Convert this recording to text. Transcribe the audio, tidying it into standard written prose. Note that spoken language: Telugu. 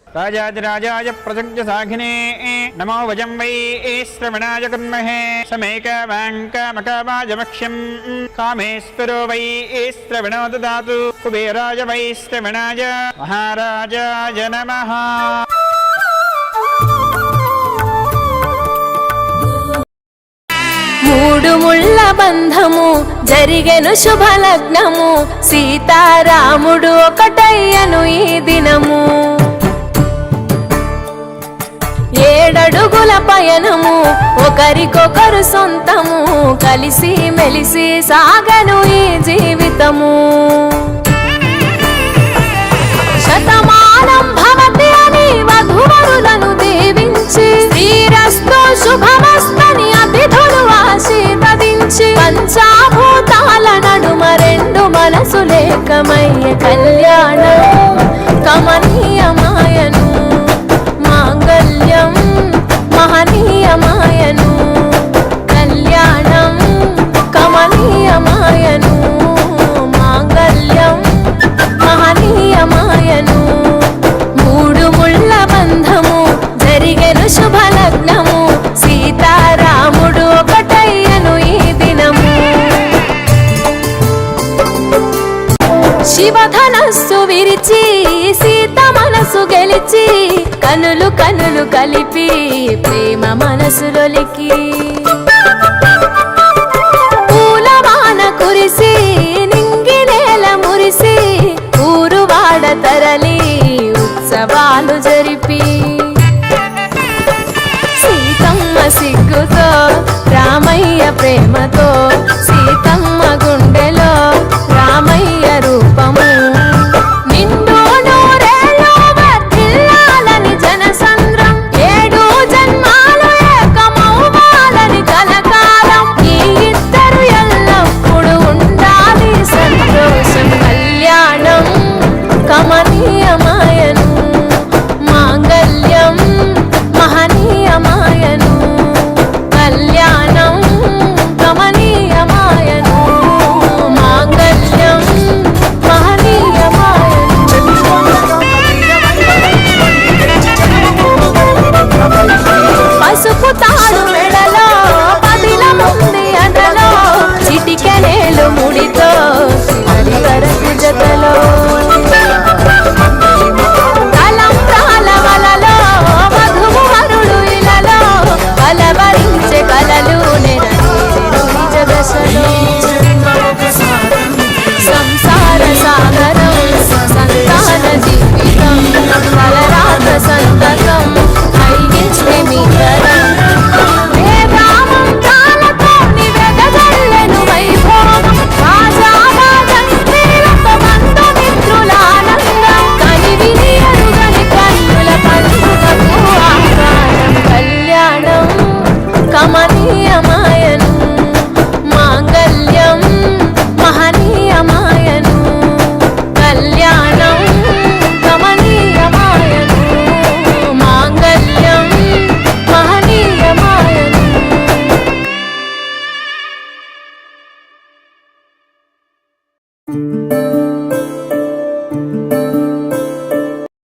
राजाधिराजाय प्रसज्य साघिने नमो वजं वै श्रवणाय कुर्महे समेकवाङ्कामकावाजमक्ष्यं कामेश्वरो वै श्रवणो ददातु कुबेराय वै श्रवणाय महाराजाय नमः। మూడు ముళ్ళ బంధము జరిగెను శుభలగ్నము సీతారాముడు ఒకటయ్యను ఈ దినము ఏడడుగుల పయనము ఒకరికొకరు సొంతము కలిసి మెలిసి సాగను ఈ జీవితము శతమానం భవతి అని వధువరులను దీవించి శ్రీరస్తు శుభమస్తని అతిథులు ఆశీర్వదించి పంచాభూతాల నడుమ రెండు మనసులేకమయ్య కళ్యాణం కమనీయమాయను మాంగళ్యం మహనీయమాయను కళ్యాణం కమనీయమాయను మాంగళ్యం మహనీయమాయను మూడు ముళ్ళ బంధము జరిగెను శుభలగ్నము సీతారాముడు ఒకటయ్యను ఈ దినము శివధనస్సు విరిచి సీత మనసు గెలిచి కనులు కనులు కలిపి ప్రేమ మనసులొలికి పూలవాన కురిసి నింగి నేల మురిసి ఊరువాడ తరలి ఉత్సవాలు జరిపి సీతమ్మ సిగ్గుతో రామయ్య ప్రేమతో సీతమ్మ గుండెలో రామయ్య రూపము నిండు నూరేళ్ళు వర్ధిల్లాలని జనసంద్రం ఏడు జన్మాలు ఏకమవ్వాలని కలకాలం ఈ ఇద్దరు ఎల్లప్పుడు ఉండాలి సంతోషం కళ్యాణం కమనీయమాయను మాంగళ్యం మహనీయమాయను కళ్యాణం కమనీయమాయను మాంగళ్యం పసుపు తాడు మెడలో పదిలముంది అదలో చిటికెనేలు ముడితో వరకు జతలో తలంబ్రాల వలలో వధువు వరుడు ఇలలో కలవరించే కలలు నెరవేరెను నిజ దశలో సంసార సాగరం సంతాన జీవితం కలరాత సంతకం ఐగిస్తే మీతరం వేదామంతాలతో నివెదగల్లెను వైభోగం రాజారాజంత్రీలతో బంధుమిత్రులానందం కనివిని ఎరుగని కన్నుల పండుగకు ఆహ్వానం కళ్యాణం కమనీయమాయను